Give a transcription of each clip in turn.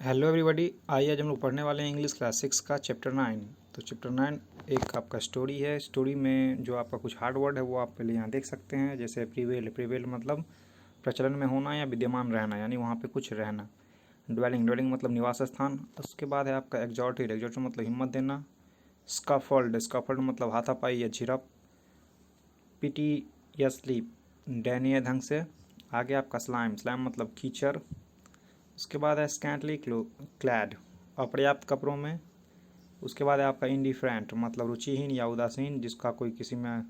Hello everybody. आइए आज हम लोग पढ़ने वाले हैं इंग्लिश क्लास 6 का चैप्टर 9। तो चैप्टर 9 एक आपका स्टोरी है। स्टोरी में जो आपका कुछ हार्ड वर्ड है वो आप पहले यहाँ देख सकते हैं। जैसे प्रीवेल, प्रीवेल मतलब प्रचलन में होना या विद्यमान रहना, यानी वहाँ पे कुछ रहना। ड्वेलिंग, ड्वेलिंग मतलब निवास स्थान। उसके बाद है आपका एग्जॉर्टेड, एग्जॉर्टेड मतलब हिम्मत देना। स्काफोल्ड, स्काफोल्ड मतलब हाथापाई या झिड़प। पिटी या स्लीप, दयनीय ढंग से। आगे आपका स्लाइम, स्लाइम मतलब कीचड़। उसके बाद है स्कैंटली क्लैड, अपर्याप्त कपड़ों में। उसके बाद है आपका इंडिफरेंट मतलब रुचिहीन या उदासीन, जिसका कोई किसी में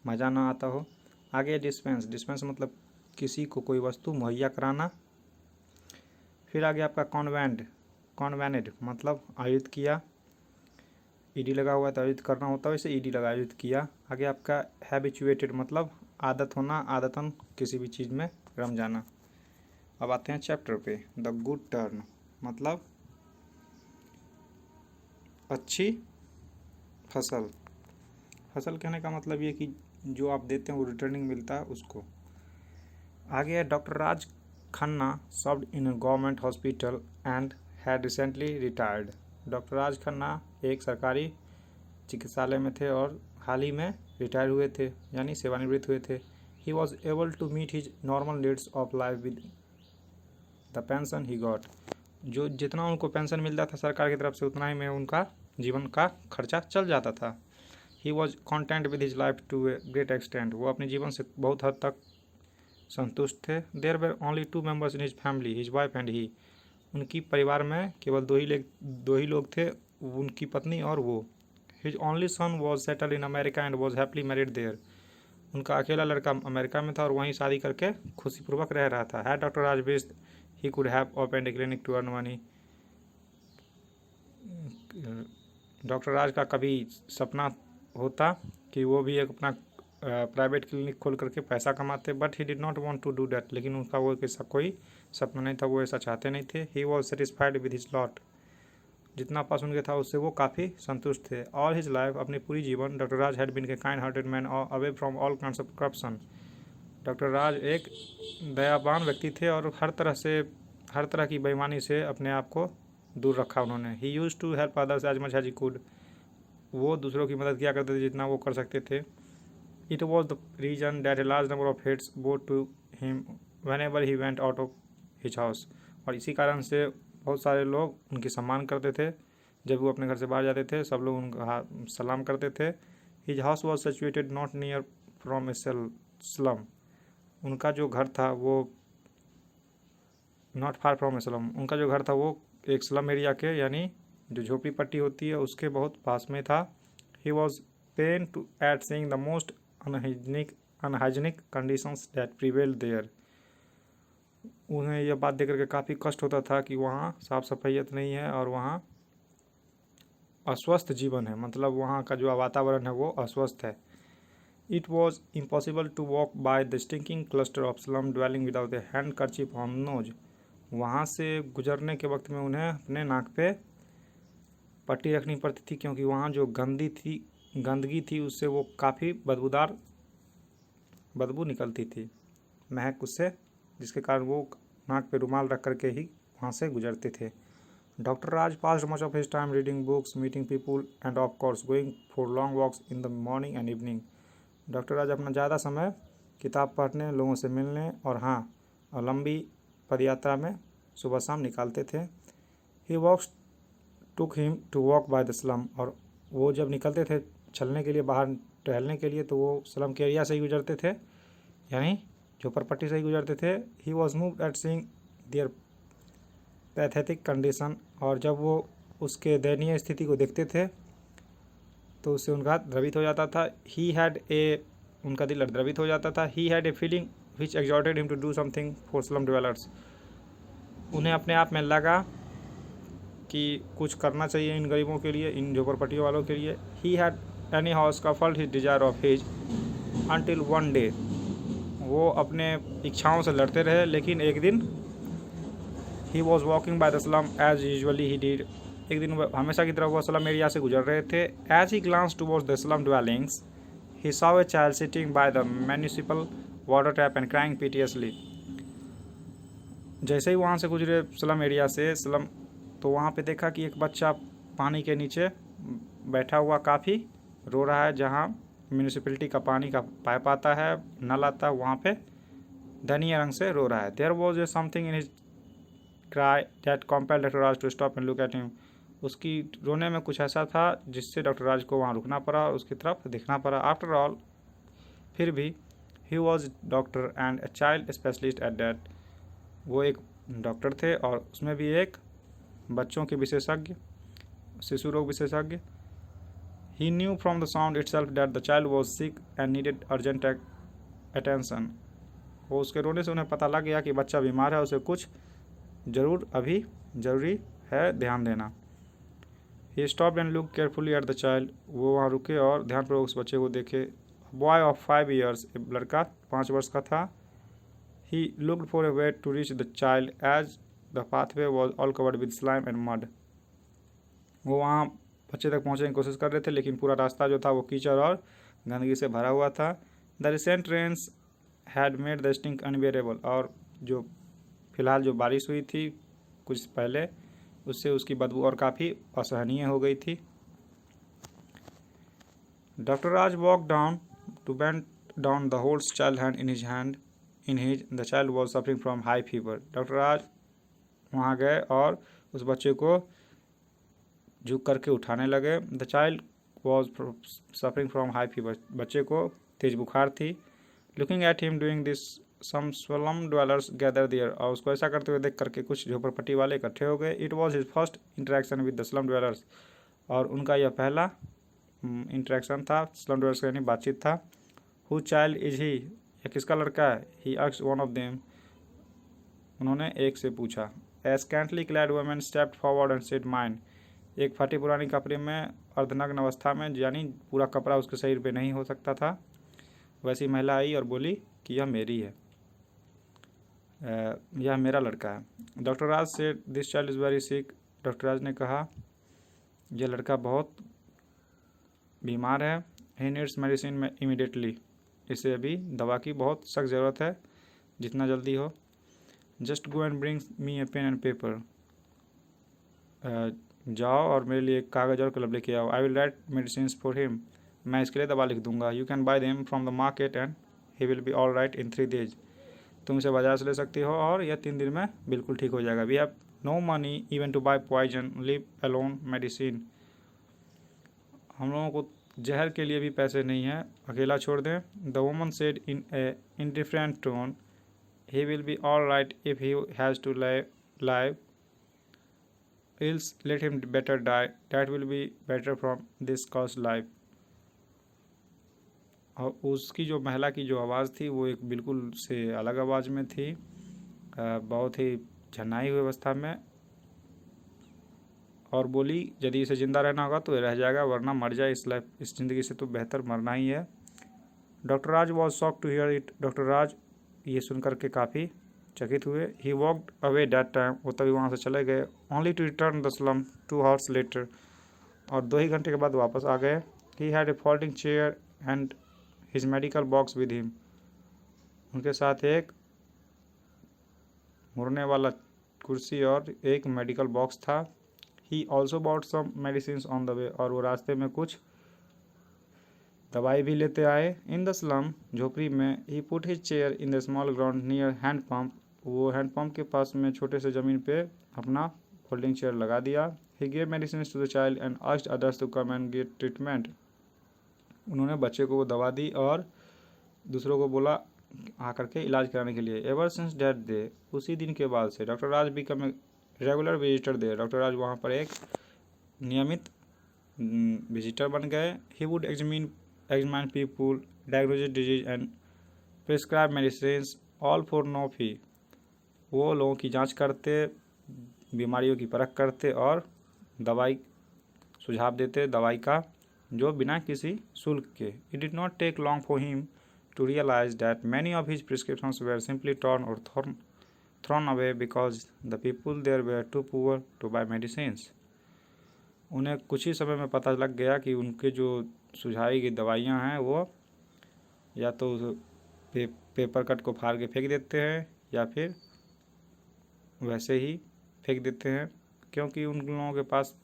मज़ा ना आता हो। आगे डिस्पेंस, डिस्पेंस मतलब किसी को कोई वस्तु मुहैया कराना। फिर आगे आपका कॉन्वेंट, कॉन्वेनेड मतलब आयोजित किया। ईडी लगा हुआ है तो आयोजित करना होता है, वैसे ईडी लगा आयोजित किया। आगे आपका हैबिचुएटेड मतलब आदत होना, आदतन किसी भी चीज़ में रम जाना। अब आते हैं चैप्टर पे। द गुड टर्न मतलब अच्छी फसल। फसल कहने का मतलब ये कि जो आप देते हैं वो रिटर्निंग मिलता है उसको। आगे है doctor Raj Khanna served in a government hospital and had recently retired. Doctor Raj Khanna एक सरकारी चिकित्सालय में थे और हाल ही में रिटायर हुए थे, यानी सेवानिवृत्त हुए थे। He was able to meet his normal needs of life with the pension he got. जो जितना उनको पेंशन मिलता था सरकार की तरफ से उतना ही में उनका जीवन का खर्चा चल जाता था। He was content with his life to a great extent, वो अपने जीवन से बहुत हद तक संतुष्ट थे। There were only 2 members in his family, his wife and he. उनकी परिवार में केवल दो ही लोग थे, उनकी पत्नी और वो। His only son was settle in America and was happily married there. उनका अकेला लड़का अमेरिका में था और वहीं शादी करके खुशीपूर्वक रह रहा था। है doctor Raj wished he could have opened a clinic to earn money. Doctor Raj का कभी सपना होता कि वो भी एक अपना प्राइवेट क्लिनिक खोल करके पैसा कमाते, but he did not want to do that. लेकिन उनका वो ऐसा कोई सपना नहीं था, वो ऐसा चाहते नहीं थे। He was satisfied with his lot, जितना पास उनके था उससे वो काफ़ी संतुष्ट थे। ऑल हिज लाइफ, अपनी पूरी जीवन, doctor Raj had been a kind hearted man away from all kinds of corruption. Doctor Raj एक दयावान व्यक्ति थे और हर तरह की बेईमानी से अपने आप को दूर रखा उन्होंने। He use to help others as much as he could, वो दूसरों की मदद किया करते थे जितना वो कर सकते थे। It was the reason that a large number of heads bowed to him whenever he went out of his house, और इसी कारण से बहुत सारे लोग उनकी सम्मान करते थे। जब वो अपने घर से बाहर जाते थे सब लोग उनका सलाम करते थे। His house was situated not near from A slum, उनका जो घर था वो not far from A slum, उनका जो घर था वो एक स्लम एरिया के, यानी जो झोपड़ी पट्टी होती है उसके बहुत पास में था। He was pain to at seeing the most unhygienic conditions that prevailed there. उन्हें यह बात देख करके काफ़ी कष्ट होता था कि वहाँ साफ़ सफाइयत नहीं है और वहाँ अस्वस्थ जीवन है, मतलब वहाँ का जो वातावरण है वो अस्वस्थ है। It was impossible to walk by the stinking cluster of slum dwelling without a handkerchief on nose. वहाँ से गुजरने के वक्त में उन्हें अपने नाक पे पट्टी रखनी पड़ती थी, क्योंकि वहाँ जो गंदगी थी उससे वो काफ़ी बदबू निकलती थी, महक उससे, जिसके कारण वो नाक पे रुमाल रख करके ही वहाँ से गुजरते थे। Doctor Raj passed much of his time reading books, meeting people and of course going for long walks in the morning and evening. Doctor Raj अपना ज़्यादा समय किताब पढ़ने, लोगों से मिलने और हाँ और लंबी पदयात्रा में सुबह शाम निकालते थे। He walks took him to walk by the slum, और वो जब निकलते थे चलने के लिए, बाहर टहलने के लिए, तो वो स्लम के एरिया से ही गुजरते थे, यानी झोपड़पट्टी से ही गुजरते थे। He was moved at seeing their pathetic condition, और जब वो उसके दयनीय स्थिति को देखते थे तो उससे उनका द्रवित हो जाता था। उनका दिल द्रवित हो जाता था। He had a feeling which exhorted him to do something for slum developers. उन्हें अपने आप में लगा कि कुछ करना चाहिए इन गरीबों के लिए, इन झोपड़पट्टियों वालों के लिए। He had anyhow scuffled his desire of his until one day, वो अपने इच्छाओं से लड़ते रहे, लेकिन एक दिन he was walking by the slum as usually he did, एक दिन हमेशा की तरह वह स्लम एरिया से गुजर रहे थे। As he glance towards the slum dwellings he saw a child sitting by the municipal water tap and crying piteously. जैसे ही वहाँ से गुजरे स्लम एरिया से, स्लम, तो वहाँ पे देखा कि एक बच्चा पानी के नीचे बैठा हुआ काफ़ी रो रहा है, जहाँ म्यूनिसिपैलिटी का पानी का पाइप आता है, नल आता है, वहाँ पे धनिया रंग से रो रहा है। There was a something in his cry that compelled doctor Raj to stop and look at him. उसकी रोने में कुछ ऐसा था जिससे डॉक्टर राज को वहाँ रुकना पड़ा और उसकी तरफ देखना पड़ा। आफ्टर ऑल, फिर भी, he was doctor and a child specialist at that. वो एक डॉक्टर थे और उसमें भी एक बच्चों के विशेषज्ञ, शिशु रोग विशेषज्ञ। He knew from the sound itself that the child was sick and needed urgent attention. वो उसके रोने से उन्हें पता लग गया कि बच्चा बीमार है, उसे कुछ अभी ज़रूरी है ध्यान देना। He stop and look carefully at the child. वो वहाँ रुके और ध्यानपूर्वक उस बच्चे को देखे। बॉय ऑफ 5 years, एक लड़का 5 वर्ष का था। He looked for a way to reach the child as the pathway was all covered with slime and mud. वो वहाँ बच्चे तक पहुँचने की कोशिश कर रहे थे, लेकिन पूरा रास्ता जो था वो कीचड़ और गंदगी से भरा हुआ था। The recent rains had made the stink unbearable. और जो फिलहाल जो बारिश हुई थी कुछ पहले, उससे उसकी बदबू और काफ़ी असहनीय हो गई थी। Doctor Raj walk down to bend down the holds child hand in his the child was suffering from high fever. डॉक्टर राज वहाँ गए और उस बच्चे को झुक करके उठाने लगे। The child was suffering from high fever. बच्चे को तेज बुखार थी। Looking at him doing this some slum dwellers gather there. और उसको ऐसा करते हुए देख करके कुछ झोपड़पट्टी वाले इकट्ठे हो गए। It was his first interaction with the slum dwellers. और उनका यह पहला इंटरेक्शन था, स्लम ड्वेलर्स यानी बातचीत था। हु चाइल्ड इज ही, यह किसका लड़का है? He asked one of them. उन्होंने एक से पूछा। A scantly clad woman stepped forward and said mine. एक फटी पुरानी कपड़े में अर्धनग्न अवस्था में, यानी पूरा कपड़ा उसके शरीर पे नहीं हो सकता था, वैसी महिला आई और बोली कि यह मेरी है, यह मेरा लड़का है। डॉक्टर राज से this child is very sick. Doctor Raj ने कहा यह लड़का बहुत बीमार है। ही नीड्स मेडिसिन में इमीडिएटली। इसे अभी दवा की बहुत सख्त ज़रूरत है, जितना जल्दी हो। Just go and bring me a pen and paper. जाओ और मेरे लिए कागज़ और कलम लेके आओ। I will write medicine for him. मैं इसके लिए दवा लिख दूंगा। You can buy them from the market and he will be all right in 3 days। तुम इसे बाजार से ले सकती हो और यह 3 दिन में बिल्कुल ठीक हो जाएगा। We have no money even to buy poison, leave alone medicine. हम लोगों को जहर के लिए भी पैसे नहीं हैं, अकेला छोड़ दें। The woman said in a indifferent tone, he will be all right if he has to live else let him better die, that will be better from this cost life। और उसकी जो महिला की जो आवाज़ थी वो एक बिल्कुल से अलग आवाज़ में थी, बहुत ही झनाई हुई अवस्था में, और बोली यदि इसे ज़िंदा रहना होगा तो ये रह जाएगा, वरना मर जाए। इस ज़िंदगी से तो बेहतर मरना ही है। Doctor Raj was shock to hear it. Doctor Raj ये सुन करके काफ़ी चकित हुए। He walked away that time. वो तभी वहाँ से चले गए। Only to return the slum 2 hours later. और 2 ही घंटे के बाद वापस आ गए। He had a folding chair and his medical box with him. उनके साथ एक मुड़ने वाला कुर्सी और एक मेडिकल बॉक्स था। He also bought some medicine on the way. और वो रास्ते में कुछ दवाई भी लेते आए। इन द स्लम, झोपड़ी में, he put his chair in the small ground near hand pump. वो हैंड पंप के पास में छोटे से ज़मीन पे अपना फोल्डिंग चेयर लगा दिया। He gave medicine to the child and asked others to come and get treatment. उन्होंने बच्चे को वो दवा दी और दूसरों को बोला आकर के इलाज कराने के लिए। एवर सिंस दैट डे, उसी दिन के बाद से, doctor Raj become a regular visitor there. Doctor राज वहाँ पर एक नियमित विजिटर बन गए। He would examine people, diagnose disease and prescribe medicine all for no fee. वो लोगों की जांच करते, बीमारियों की परख करते और दवाई सुझाव देते, दवाई का, जो बिना किसी शुल्क के। It did not take long for him to realise that many of his prescriptions were simply torn और thrown away because the people there were too poor to buy medicines. उन्हें कुछ ही समय में पता लग गया कि उनके जो सुझाई गई दवाइयाँ हैं वो या तो पेपर कट को फाड़ के फेंक देते हैं, या फिर वैसे ही फेंक देते हैं, क्योंकि उन लोगों के पास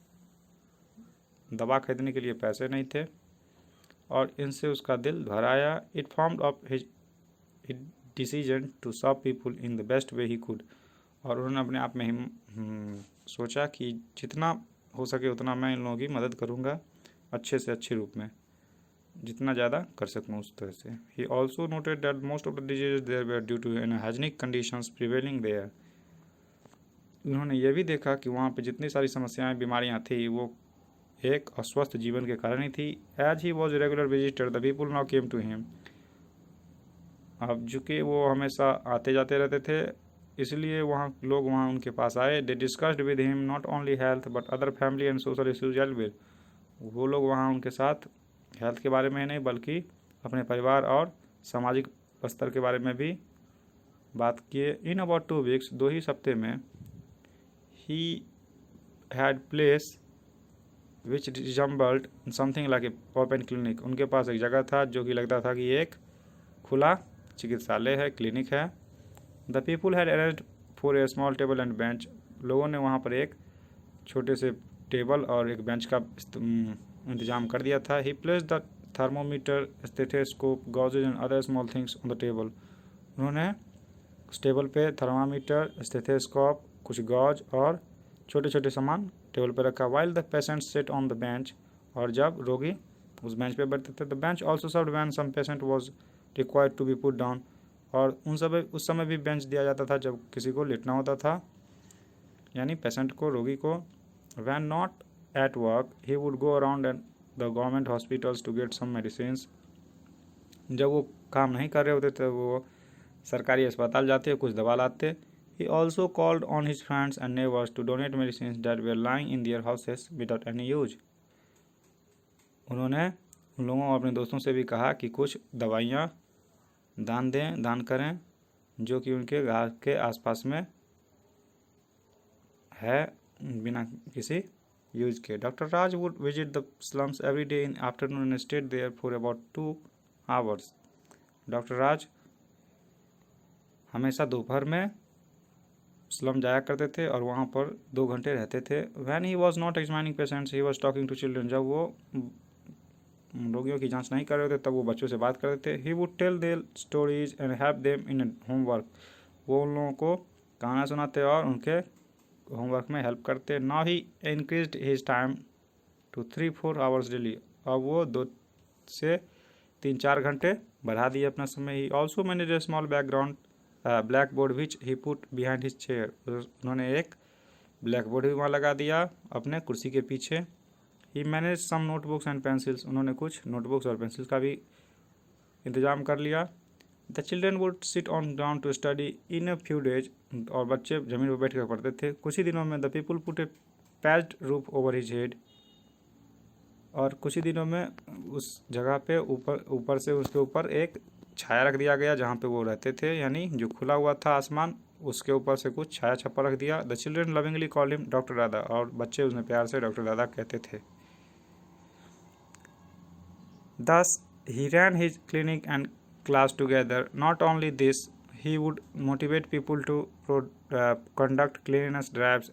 दवा खरीदने के लिए पैसे नहीं थे और इनसे उसका दिल भर आया। It formed up his decision to serve people in the best way he could. और उन्होंने अपने आप में ही सोचा कि जितना हो सके उतना मैं इन लोगों की मदद करूँगा, अच्छे से अच्छे रूप में, जितना ज़्यादा कर सकूँ उस तरह से। He also noted that most of the disease there were due to unhygienic conditions prevailing there. उन्होंने ये भी देखा कि वहाँ पे जितनी सारी समस्याएं बीमारियां थी वो एक अस्वस्थ जीवन के कारण ही थी। As he was regular visitor the people now came to him. अब चूँकि वो हमेशा आते जाते रहते थे, इसलिए लोग वहाँ उनके पास आए। They discussed with him not only health but other family and social issues as well. वो लोग वहाँ उनके साथ हेल्थ के बारे में नहीं बल्कि अपने परिवार और सामाजिक स्तर के बारे में भी बात किए। इन अबाउट 2 वीक्स, 2 ही हफ्ते में, he had place which resembled something like a open clinic. उनके पास एक जगह था जो कि लगता था कि एक खुला चिकित्सालय है, क्लिनिक है। The people had arranged for a small table and bench. लोगों ने वहाँ पर एक छोटे से टेबल और एक बेंच का इंतजाम कर दिया था। ही placed the thermometer, stethoscope, गॉजेज and other small things on the table. उन्होंने उस टेबल पे थर्मामीटर, स्टेथोस्कोप, कुछ गॉज और छोटे छोटे सामान टेबल पर रखा। While the patient sat on the bench, और जब रोगी उस बेंच पे बैठते थे। The bench also served when some patient was required to be put down. और उस समय भी बेंच दिया जाता था जब किसी को लेटना होता था, यानी पेशेंट को, रोगी को। When not at work he would go around and the government hospitals to get some medicines. जब वो काम नहीं कर रहे होते थे वो सरकारी अस्पताल जाते, कुछ दवा लाते। He also called on his friends and neighbors to donate medicines that were lying in their houses without any use. उन्होंने उन लोगों अपने दोस्तों से भी कहा कि कुछ दवाइयाँ दान करें जो कि उनके घर के आसपास में है बिना किसी यूज के। Doctor Raj would visit the slums every day in afternoon and stayed there for about 2 hours. Doctor Raj हमेशा दोपहर में स्लम जाया करते थे और वहाँ पर 2 घंटे रहते थे। When he was not examining patients he was talking to children. जब वो रोगियों की जांच नहीं कर रहे थे तब वो बच्चों से बात कर रहे थे। He would tell their stories and help them in homework. वो उन लोगों को कहानियाँ सुनाते और उनके होमवर्क में हेल्प करते। Now he increased his time to 3-4 hours daily. अब वो 2 से 3-4 घंटे बढ़ा दिए अपना समय। He also manage A small background black board which he put behind his chair. उन्होंने एक ब्लैक बोर्ड भी वहाँ लगा दिया अपने कुर्सी के पीछे। He manage some notebooks and pencils. उन्होंने कुछ नोटबुक्स और पेंसिल्स का भी इंतजाम कर लिया। The children would sit on ground to study in a few days. और बच्चे ज़मीन पर बैठ कर पढ़ते थे कुछ ही दिनों में। The people put A patched roof over his head. और कुछ ही दिनों में उस जगह पे ऊपर से उसके ऊपर एक छाया रख दिया गया जहाँ पे वो रहते थे, यानी जो खुला हुआ था आसमान उसके ऊपर से कुछ छाया छप्पर रख दिया। The children lovingly called him doctor दादा। और बच्चे उसने प्यार से डॉक्टर दादा कहते थे। Thus, he ran his clinic and class together. Not only this, he would motivate people to conduct cleanliness drives.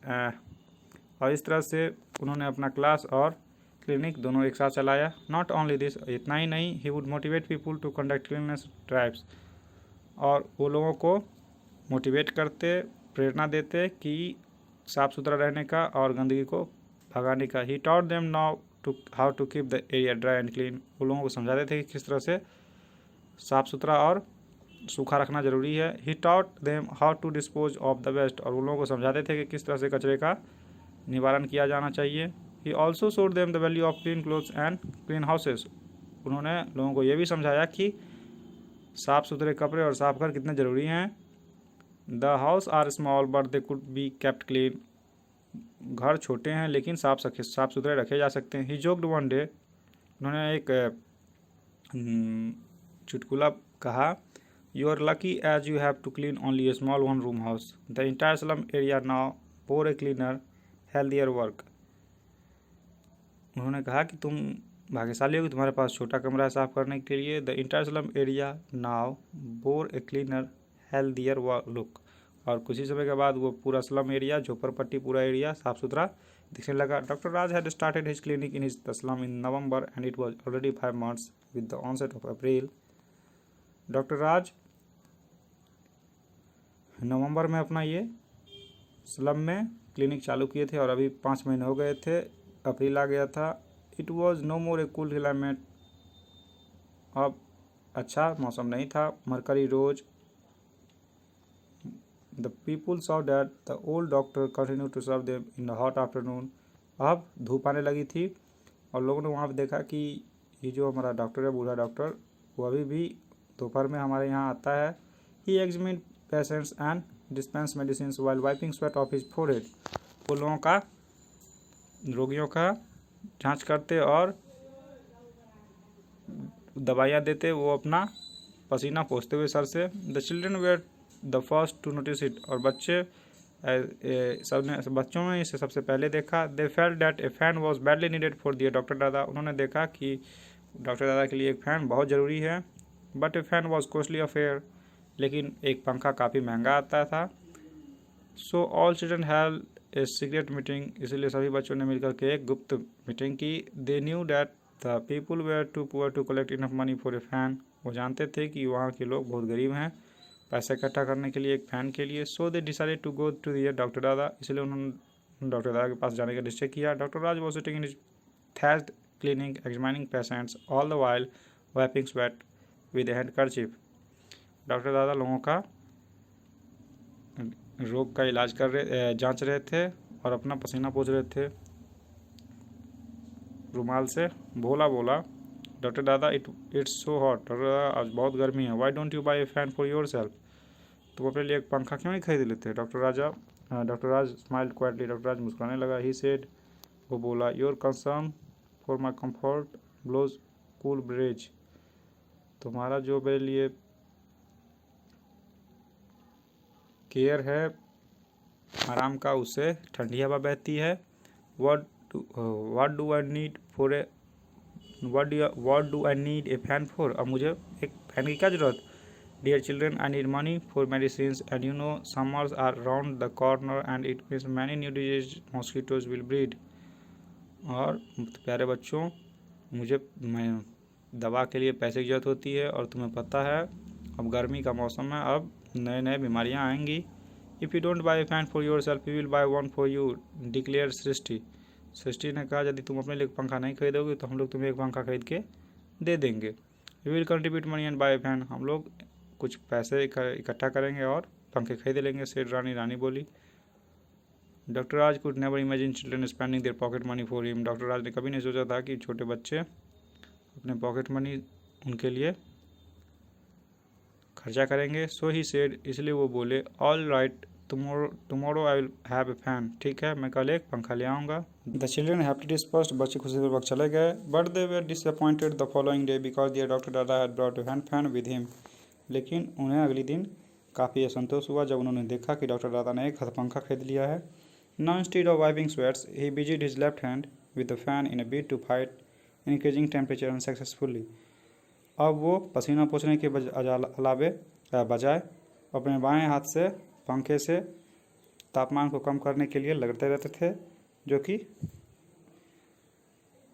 और इस तरह से उन्होंने अपना क्लास और क्लिनिक दोनों एक साथ चलाया। नॉट ओनली दिस, इतना ही नहीं, he would motivate people to conduct cleanliness drives. और वो लोगों को मोटिवेट करते, प्रेरणा देते कि साफ़ सुथरा रहने का और गंदगी को भगाने का। He taught them now to how to keep the area dry and clean. वो लोगों को समझाते थे कि किस तरह से साफ़ सुथरा और सूखा रखना ज़रूरी है। He taught them how to dispose of the waste. और वो लोगों को समझाते थे कि किस तरह से कचरे का निवारण किया जाना चाहिए। He also showed them the value of clean clothes and clean houses. उन्होंने लोगों को ये भी समझाया कि साफ़ सुथरे कपड़े और साफ घर कितने ज़रूरी हैं। The house are small but they could be kept clean. घर छोटे हैं लेकिन साफ सुथरे रखे जा सकते हैं। He joked one day. उन्होंने एक चुटकुला कहा, you are lucky as you have to clean only a small 1 room house. The entire slum area now bore a cleaner healthier work. उन्होंने कहा कि तुम भाग्यशाली हो कि तुम्हारे पास छोटा कमरा है साफ़ करने के लिए। The entire slum area now bore A cleaner healthier look. और कुछ ही समय के बाद वो पूरा स्लम एरिया, झोपड़पट्टी पूरा एरिया साफ सुथरा दिखने लगा। Doctor Raj had started his clinic in his slum in November and it was already 5 months with the onset of April. Doctor Raj नवंबर में अपना ये स्लम में क्लिनिक चालू किए थे और अभी 5 महीने हो गए थे, अप्रैल आ गया था। It was no more a cool climate, अब अच्छा मौसम नहीं था। Mercury rose the people saw that the old doctor continue to serve them in the hot afternoon. अब धूप आने लगी थी और लोगों ने वहाँ पर देखा कि ये जो हमारा डॉक्टर है, बूढ़ा डॉक्टर, वो अभी भी दोपहर में हमारे यहाँ आता है। He examined patients and dispense medicine while wiping sweat off his forehead. वो लोगों का, रोगियों का जांच करते और दवाइयाँ देते, वो अपना पसीना पोंछते हुए सर से। The children were the first to notice it. और बच्चों ने इसे सबसे पहले देखा। They felt that a fan was badly needed for their doctor Dada. उन्होंने देखा कि डॉक्टर दादा के लिए एक फ़ैन बहुत ज़रूरी है। But A fan was costly affair, लेकिन एक पंखा काफ़ी महंगा आता था। So all children have a secret meeting. इसलिए सभी बच्चों ने मिलकर के एक गुप्त मीटिंग की। They knew that the people were too poor to collect enough money for a fan. वो जानते थे कि वहाँ के लोग बहुत गरीब हैं पैसे इकट्ठा करने के लिए एक फ़ैन के लिए। So they decided to go to their doctor dada. इसलिए उन्होंने डॉक्टर दादा के पास जाने का निश्चय किया। Doctor Raj was sitting in his thatched clinic examining patients all the while wiping sweat with a handkerchief। Doctor दादा लोगों का रोग का इलाज जांच रहे थे और अपना पसीना पोंछ रहे थे रुमाल से। बोला डॉक्टर दादा इट्स सो हॉट। डॉक्टर दादा आज बहुत गर्मी है। Why don't you buy a fan for yourself. तुम अपने लिए एक पंखा क्यों नहीं खरीद लेते। Doctor Raj smiled quietly. Doctor Raj मुस्कुराने लगा। ही सेड, वो बोला, your concern for my comfort blows cool breeze. तुम्हारा जो मेरे लिए केयर है आराम का, उससे ठंडी हवा बहती है। What do I need for a what do I need a fan for. अब मुझे एक फैन की क्या ज़रूरत। Dear children, I need money for medicine and you know summers are round the corner and it means many new disease mosquitoes will breed. और प्यारे बच्चों, मैं दवा के लिए पैसे की ज़रूरत होती है और तुम्हें पता है अब गर्मी का मौसम है, अब नए नए बीमारियां आएंगी। If you don't buy a fan for yourself we will buy one for you, declare Srishti. Srishti ने कहा, यदि तुम अपने लिए एक पंखा नहीं खरीदोगे तो हम लोग तुम्हें एक पंखा खरीद के दे देंगे। We will contribute money and buy a fan. हम लोग कुछ पैसे इकट्ठा करेंगे और पंखे खरीद लेंगे, सेठ रानी बोली। Doctor Raj could never imagine children spending their pocket money for him. Doctor Raj ने कभी नहीं सोचा था कि छोटे बच्चे अपने पॉकेट मनी उनके लिए खर्चा करेंगे। सो ही सेड, इसलिए वो बोले, all right tomorrow I will have a fan. ठीक है, मैं कल एक पंखा ले आऊँगा। The children happy dispersed. बच्चे खुशी से वक्त चले गए। But they were disappointed the following day because their doctor dada had brought a hand fan with him. लेकिन उन्हें अगले दिन काफ़ी असंतोष हुआ जब उन्होंने देखा कि डॉक्टर दादा ने एक हाथ पंखा खरीद लिया है। Now instead of wiping sweats, he busied his left hand with the fan in a bid to fight increasing temperature unsuccessfully। अब वो पसीना पोंछने के बजाय अपने बाएं हाथ से पंखे से तापमान को कम करने के लिए लगते रहते थे, जो कि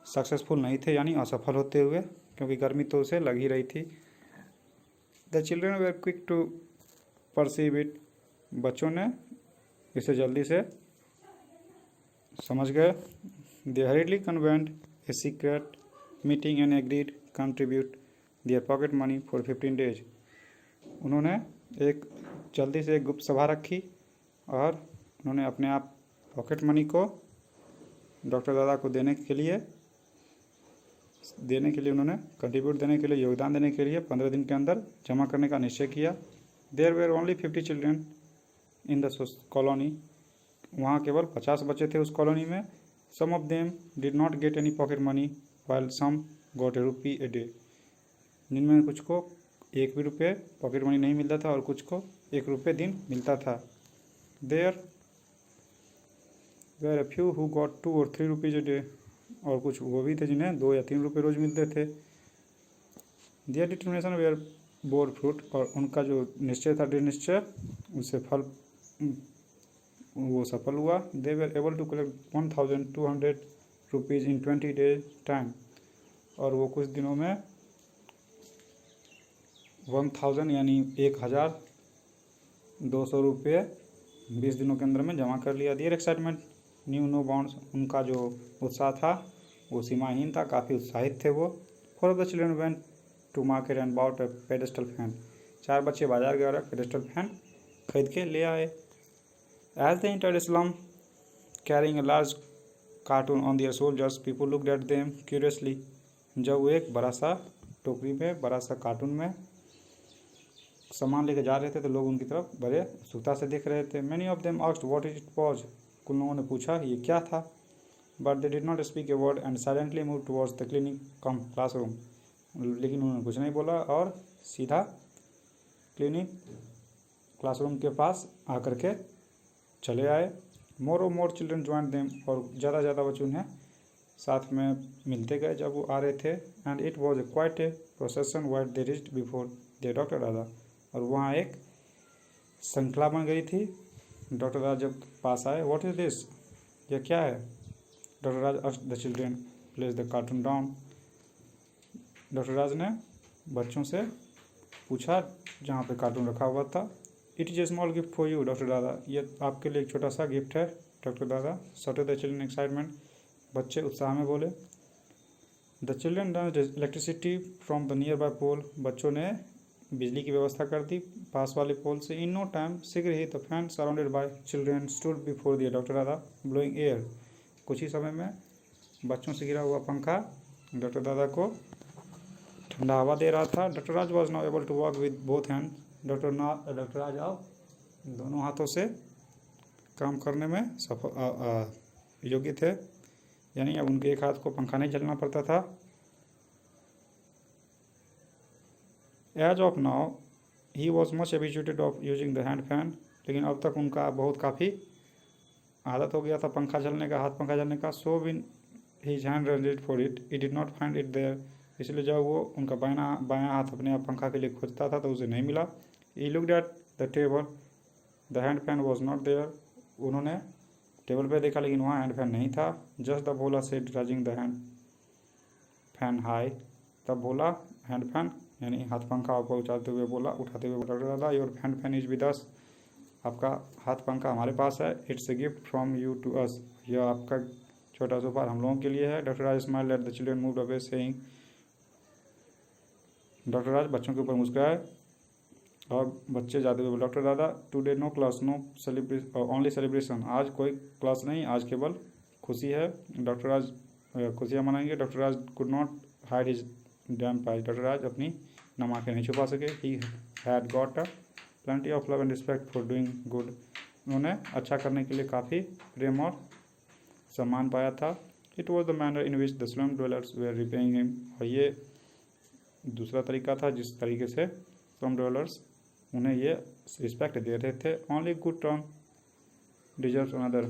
सक्सेसफुल नहीं थे, यानी असफल होते हुए, क्योंकि गर्मी तो उसे लग ही रही थी। The children were quick to perceive it. बच्चों ने इसे जल्दी से समझ गए। They hurriedly convened a secret meeting and agreed contribute their pocket money for 15 days। उन्होंने जल्दी से एक गुप्त सभा रखी और उन्होंने अपने आप पॉकेट मनी को डॉक्टर दादा को देने के लिए उन्होंने कंट्रीब्यूट देने के लिए, योगदान देने के लिए 15 दिन के अंदर जमा करने का निश्चय किया। There were only 50 children in the colony. वहाँ केवल 50 बच्चे थे उस कॉलोनी में। Some of them did not get any pocket money while some got a rupee a day. जिनमें कुछ को 1 भी रुपये पॉकेट मनी नहीं मिलता था और कुछ को 1 रुपये दिन मिलता था। There were a few who got 2 or 3 rupees a day. और कुछ वो भी थे जिन्हें 2 या 3 रुपये रोज मिलते थे। Their determination were bore fruit. और उनका जो निश्चय था, दृढ़ निश्चय, उससे फल वो सफल हुआ। They were able to collect 1200 rupees in 20 days time, और वो कुछ दिनों में 1000 यानी 1200 रुपये 20 दिनों के अंदर में जमा कर लिया। दियर एक्साइटमेंट न्यू नो बाउंड्स, उनका जो उत्साह था वो सीमाहीन था, काफ़ी उत्साहित थे वो। Four of the children went to market and bought a pedestal fan, 4 बच्चे बाजार गए और पेडेस्टल फैन खरीद के ले आए। As the entered slum carrying a large carton on their shoulders, people looked at them curiously, जब वो एक बड़ा सा टोकरी में बड़ा सा कार्टून में सामान लेके जा रहे थे तो लोग उनकी तरफ बड़े उत्सुकता से देख रहे थे। Many of them asked what it was, कुछ लोगों ने पूछा ये क्या था, but they did not speak a word and silently move towards the clinic come classroom, लेकिन उन्होंने कुछ नहीं बोला और सीधा क्लासरूम के पास आकर के चले आए। मोर और मोर चिल्ड्रन ज्वाइन देम, और ज़्यादा बच्चे उन्हें साथ में मिलते गए जब वो आ रहे थे। And it was quite a procession what they reached before the doctor Raja, और वहाँ एक श्रृंखला बन गई थी। डॉक्टर राज जब पास आए, व्हाट इज दिस, यह क्या है? Doctor Raj asked the children place the carton down, doctor Raj ने बच्चों से पूछा जहाँ पे कार्टून रखा हुआ था। It is a small gift for you doctor दादा, ये आपके लिए एक छोटा सा गिफ्ट है डॉक्टर दादा। शॉर्टेड द चिल्ड्रन एक्साइटमेंट, बच्चे उत्साह में बोले। The children done electricity from the nearby pole, बच्चों ने बिजली की व्यवस्था कर दी पास वाले पोल से। इन नो टाइम शीघ्र ही the fan surrounded by children stood before their doctor dada blowing air, कुछ ही समय में बच्चों से गिरा हुआ पंखा डॉक्टर दादा को ठंडा हवा दे रहा था। Doctor Raj was now able to walk with both hand, doctor Raj अब दोनों हाथों से काम करने में योग्य थे, यानी अब उनके एक हाथ को पंखा नहीं चलना पड़ता था। As of now he was much habituated of using the hand fan, लेकिन अब तक उनका काफ़ी आदत हो गया था पंखा चलने का, हाथ पंखा चलने का। So when his hand rounded for it, he did not find it there, इसलिए जब वो उनका बायां हाथ अपने आप पंखा के लिए खोजता था तो उसे नहीं मिला। He looked at the table, the hand fan was not there, उन्होंने टेबल पे देखा लेकिन वहाँ हैंड फैन नहीं था। Just the Bhola said raising the hand fan high, तब भोला हैंड फैन यानी हाथ पंखा ऊपर उठाते हुए बोला, doctor Dada your hand fan is with us, आपका हाथ पंखा हमारे पास है। It's a gift from you to us, यह आपका छोटा सा उपहार हम लोगों के लिए है। Doctor Raj smiled at the children moved away saying, doctor Raj बच्चों के ऊपर मुस्कुराए और बच्चे जाते हुए, doctor Dada today no class no only celebration, आज कोई क्लास नहीं, आज केवल खुशी है। डॉक्टर राज खुशियाँ मनाएंगे। Doctor Raj could not hide his damp eyes, doctor Raj अपनी नम आँखें नहीं छुपा सके। He had got a plenty of love and respect for doing good, उन्होंने अच्छा करने के लिए काफ़ी प्रेम और सम्मान पाया था। It was the manner in which the slum dwellers were repaying him, और ये दूसरा तरीका था जिस तरीके से स्लम ड्वेलर्स उन्हें ये रिस्पेक्ट दे रहे थे। Only good turn deserves another,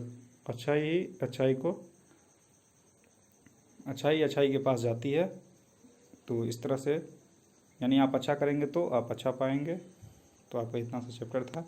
अच्छाई के पास जाती है। तो इस तरह से यानी आप अच्छा करेंगे तो आप अच्छा पाएंगे। तो आपका इतना सा चैप्टर था।